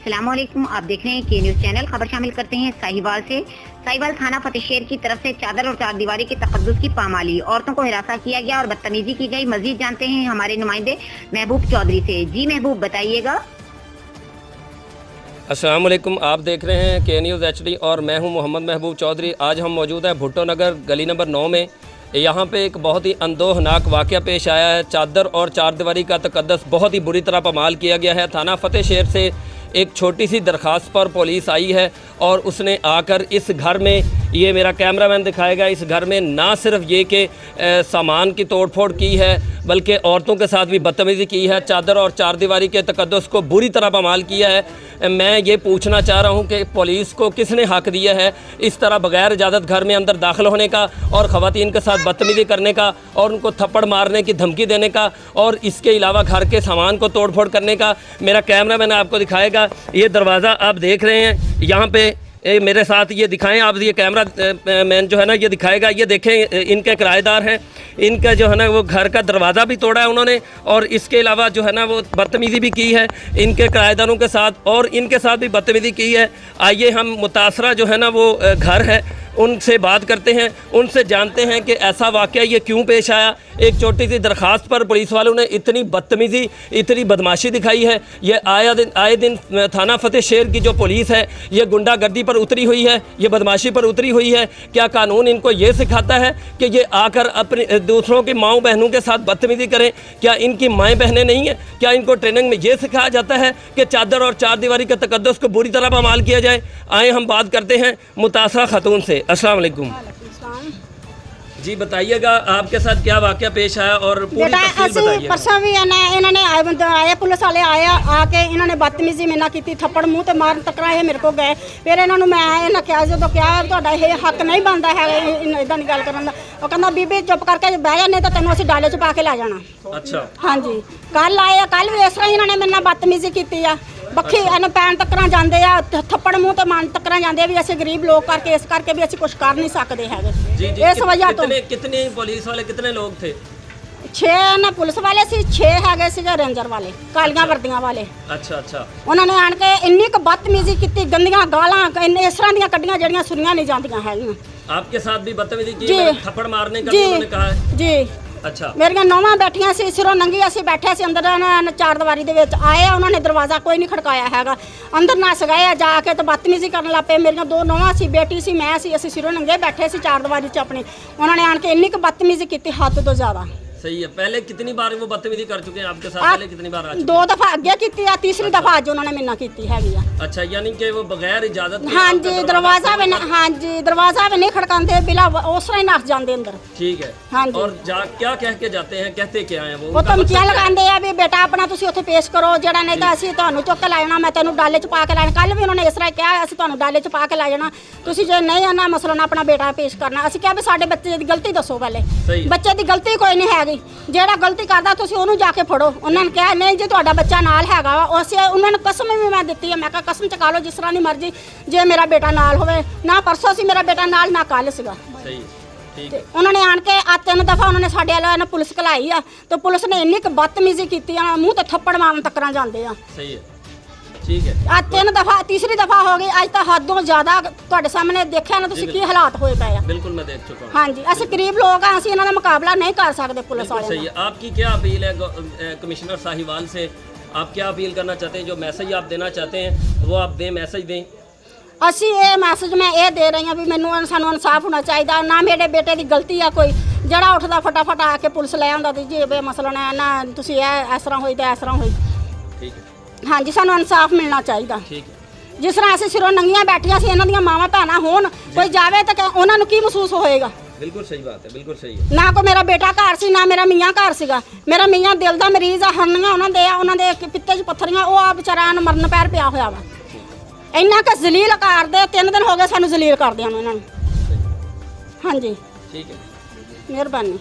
अस्सलामुअलैकुम, आप देख रहे हैं के न्यूज़ चैनल। खबर शामिल करते हैं साहिवाल से। साहिवाल थाना फतेहशहर की तरफ से चादर और चारदीवारी के तकद्दुस की पामाली, औरतों को हिरासा किया गया और बदतमीजी की गई। मजीद जानते हैं हमारे नुमाइंदे महबूब चौधरी से। जी महबूब, बताइएगा। अस्सलाम वालेकुम, आप देख रहे हैं के न्यूज़ HD और मैं हूं मोहम्मद महबूब चौधरी। आज हम मौजूद हैं भुट्टो नगर गली नंबर 9 में। यहाँ पे एक बहुत ही अंदोहनाक वाक़या पेश आया है। चादर और चारदीवारी का तकद्दुस बहुत ही बुरी तरह पामाल किया गया है। थाना फतेहशहर से एक छोटी सी दरख्वास्त पर पुलिस आई है और उसने आकर इस घर में, ये मेरा कैमरामैन दिखाएगा, इस घर में ना सिर्फ ये कि सामान की तोड़फोड़ की है बल्कि औरतों के साथ भी बदतमीज़ी की है। चादर और चारदीवारी के तकद्दुस को बुरी तरह पामाल किया है। मैं ये पूछना चाह रहा हूँ कि पुलिस को किसने हक़ दिया है इस तरह बग़ैर इजाज़त घर में अंदर दाखिल होने का और ख़वातीन के साथ बदतमीज़ी करने का और उनको थप्पड़ मारने की धमकी देने का और इसके अलावा घर के सामान को तोड़फोड़ करने का। मेरा कैमरामैन आपको दिखाएगा। ये दरवाज़ा आप देख रहे हैं, यहाँ पे मेरे साथ ये दिखाएं आप, ये कैमरा मैन जो है ना ये दिखाएगा। ये देखें, इनके किराएदार हैं, इनका जो है ना वो घर का दरवाज़ा भी तोड़ा है उन्होंने और इसके अलावा जो है ना वो बदतमीज़ी भी की है इनके किराएदारों के साथ और इनके साथ भी बदतमीज़ी की है। आइए हम मुतासरा जो है ना वो घर है उनसे बात करते हैं, उनसे जानते हैं कि ऐसा वाक़या ये क्यों पेश आया। एक छोटी सी दरख्वास्त पर पुलिस वालों ने इतनी बदतमीज़ी, इतनी बदमाशी दिखाई है। ये आए दिन थाना फतेहशहर की जो पुलिस है ये गुंडागर्दी पर उतरी हुई है, ये बदमाशी पर उतरी हुई है। क्या कानून इनको ये सिखाता है कि ये आकर अपने दूसरों की माओ बहनों के साथ बदतमीज़ी करें? क्या इनकी माएँ बहनें नहीं हैं? क्या इनको ट्रेनिंग में ये सिखाया जाता है कि चादर और चारदीवारी के तकद्दुस को बुरी तरह पामाल किया जाए? आए हम बात करते हैं मुतासरा खातून से। अस्सलाम वालेकुम जी, बताइएगा आपके साथ क्या वाक़या पेश आया और पूरी तफसील बताइए। परसों भी इन्होंने आए पुलिस वाले आया आके इन्होंने बदतमीजी मेरे नाल की, थप्पड़ मूँह ते मारन तक ये मेरे को गए। फिर इन्होंने मैं क्या जो क्या तुहाडा ये हक नहीं बनता है इदां दी गल करन दा। वो कहंदा बीबी चुप करके बह जा नहीं तो तेनों असीं डाले च पा के लै जाना। अच्छा, हाँ जी। कल आए, कल भी इस तरह इन्होंने मेरे नाल बदतमीजी की आ। बखी इन पैन तक्कर जाते आ, थप्पड़ मूँह ते मन तक्कर जाते भी असीं गरीब लोग करके इस करके भी असीं कुछ कर नहीं सकते है। इस वजह तो कितने पुलिस वाले कितने लोग थे? 6 ने पुलिस वाले सी, 6 है रेंजर वाले, कालियां वर्दियां वाले। अच्छा अच्छा। उन्होंने आन के इन्नी क बदतमीजी की, गंदियां गालां इस तरह दी कड्डियां जड़ियां सुनियां नहीं जांदियां हैगियां। आपके साथ भी बदतमीजी की, थप्पड़ मारने का उन्होंने कहा है? जी। अच्छा। मेरिया नौवां बैठियां सी, सिरों नंगी असीं बैठे सी अंदर चारदीवारी दे विच। आए उन्होंने दरवाज़ा कोई नहीं खड़काया हैगा, अंदर नस गए जाके तो बदतमीजी करन लग पे। मेरिया 2 नौवां सी, बेटी सी, मैं सी, असीं सिरों नंगे बैठे सी चारदीवारी च अपनी। उन्होंने आन के इन्नी क बदतमीजी की, हद तो ज़्यादा। सही है। पहले कितनी बार वो बदतमीजी कर चुके हैं आपके साथ? पहले कितनी बार आ चुके? 2 दफा अगे की, तीसरी दफा अज उन्होंने मेरे नाल की हैगी आ। अच्छा, यानी कि वो बगैर इजाजत के? हाँ जी, दरवाजा भी हाँ जी, दरवाजा भी नहीं खड़काते, बिला उस तरह ही नस जाते अंदर। ठीक है। हाँ जी। और क्या कह के जाते हैं, कहते क्या हैं वो धमकियां लगाते हैं भी बेटा अपना तुसीं उत्थे पेश करो, जड़ा नहीं तो असीं तुहानूं चुक के लै जाना, मैं तैनूं डाले च पा के लै जाना। कल भी उन्होंने इस तरह कहा असीं तुहानूं डाले च पा के लै जाना, तुसीं जे नहीं आना मसलन अपना बेटा पेश करना। असीं कहा भी साडे बच्चे दी गलती दसो, पहले बच्चे दी गलती कोई नहीं हैगी, जेड़ा गलती करदा तुसीं ओनूं जाके फड़ो। उन्होंने कहा नहीं जी तुहाडा बच्चा नाल हैगा वा। उस उन्होंने कसम भी मैं दित्ती है, मैं कहा कसम चका लो जिस तरह दी मर्जी, जे मेरा बेटा नाल होवे। ना परसों सी मेरा बेटा नाल, ना कल सीगा। उन्होंने आन के 3 दफा उन्होंने साडे वाले पुलिस घलाई आ, तो पुलिस ने इन्नी क बदतमीजी की, मूँह ते थप्पड़ मारन तक्कर जाते आ। सही है, ठीक है। आज 3 दफा, तीसरी दफा हो गई। अज तो हदों ज़्यादा तुहाडे सामने देखिया ना तुसीं की हालात होए पे आ। बिल्कुल मैं देख चुका हूं। हाँ जी, असीं गरीब लोग आ, असीं इन्हां दा मुकाबला नहीं कर सकते पुलिस वाले। सही है। आपकी क्या अपील है कमिश्नर साहिवाल से? आप क्या अपील करना चाहते हैं? जो मैसेज आप देना चाहते हैं वो आप दें, मैसेज दें। असी ये मैसेज मैं ये दे रही हूँ भी मैनू सानू इंसाफ होना चाहिए। ना मेरे बेटे की गलती है कोई, जड़ा उठता फटाफट आके पुलिस ले आंदा जी बे मसलन है ना, तुसीं इस तरह होई तो इस तरह होई। ठीक है। हाँ जी, सानू इंसाफ मिलना चाहिए। ठीक है। जिस तरह असीं सिरों नंगियां बैठियां सी, इन्हां दियां मावां भैणां होण, कोई जावे तो उन्हां नूं की महसूस होएगा? बिल्कुल सही बात है, बिल्कुल सही है। ना कोई मेरा बेटा घर सी, ना मेरा मियाँ घर सीगा। मेरा मियाँ दिल दा मरीज आ, हरनियां उन्हां दे पित्ते च पत्थरियां, वो आ बेचारा मरण पैर पिया होया वा। इन्ना क जलील कर दे, 3 दिन हो गए सानू जलील करदियां इन्हां नूं। हाँ जी, ठीक है, मेहरबानी।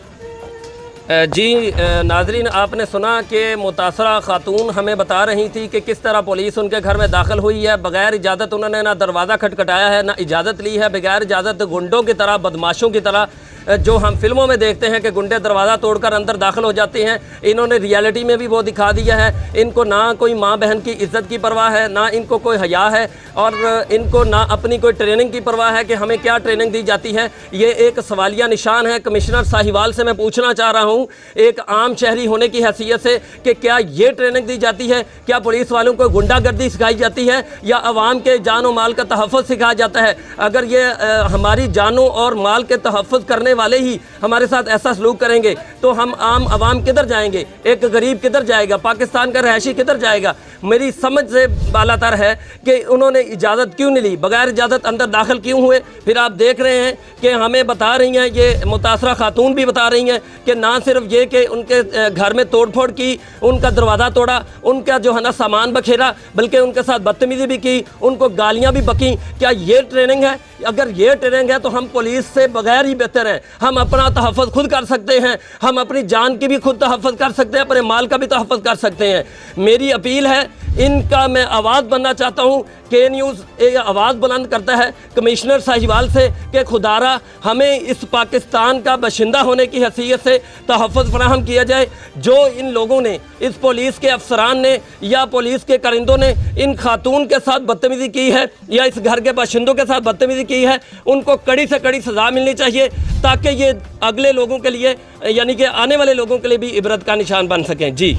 जी नाजरीन, आपने सुना कि मुतासरा खातून हमें बता रही थी कि किस तरह पुलिस उनके घर में दाखिल हुई है। बगैर इजाज़त उन्होंने ना दरवाज़ा खटखटाया है, ना इजाज़त ली है। बगैर इजाज़त गुंडों की तरह, बदमाशों की तरह, जो हम फिल्मों में देखते हैं कि गुंडे दरवाज़ा तोड़कर अंदर दाखिल हो जाते हैं, इन्होंने रियलिटी में भी वो दिखा दिया है। इनको ना कोई माँ बहन की इज़्ज़त की परवाह है, ना इनको कोई हया है, और इनको ना अपनी कोई ट्रेनिंग की परवाह है कि हमें क्या ट्रेनिंग दी जाती है। ये एक सवालिया निशान है। कमिश्नर साहिवाल से मैं पूछना चाह रहा हूँ एक आम शहरी होने की हैसियत से कि क्या ये ट्रेनिंग दी जाती है? क्या पुलिस वालों को गुंडागर्दी सिखाई जाती है या अवाम के जान और माल का तहफ़्फ़ुज़ सिखाया जाता है? अगर ये हमारी जानों और माल के तहफ़्फ़ुज़ करने वाले ही हमारे साथ ऐसा सलूक करेंगे तो हम आम अवाम किधर जाएंगे? एक गरीब किधर जाएगा? पाकिस्तान का रहायशी किधर जाएगा? मेरी समझ से बालातर है कि उन्होंने इजाज़त क्यों नहीं ली, बगैर इजाज़त अंदर दाखिल क्यों हुए। फिर आप देख रहे हैं कि हमें बता रही हैं, ये मुतासरा खातून भी बता रही हैं कि ना सिर्फ ये कि उनके घर में तोड़ फोड़ की, उनका दरवाज़ा तोड़ा, उनका जो है ना सामान बखेरा, बल्कि उनके साथ बदतमीज़ी भी की, उनको गालियाँ भी बकीं। क्या ये ट्रेनिंग है? अगर ये ट्रेनिंग है तो हम पुलिस से बगैर ही बेहतर हैं। हम अपना तहफ़्फ़ुज़ खुद कर सकते हैं, हम अपनी जान की भी खुद तहफ़्फ़ुज़ कर सकते हैं, अपने माल का भी तहफ़्फ़ुज़ कर सकते हैं। मेरी अपील है, इनका मैं आवाज़ बनना चाहता हूँ। के न्यूज़ एक आवाज़ बुलंद करता है कमिश्नर साहिवाल से कि खुदारा हमें इस पाकिस्तान का बशिंदा होने की हैसियत से तहफ़्फ़ुज़ फराहम किया जाए। जो इन लोगों ने, इस पुलिस के अफसरान ने या पुलिस के करिंदों ने इन खातून के साथ बदतमीज़ी की है या इस घर के बाशिंदों के साथ बदतमीज़ी की है, उनको कड़ी से कड़ी सज़ा मिलनी चाहिए, ताकि ये अगले लोगों के लिए, यानी कि आने वाले लोगों के लिए भी इबरत का निशान बन सकें। जी।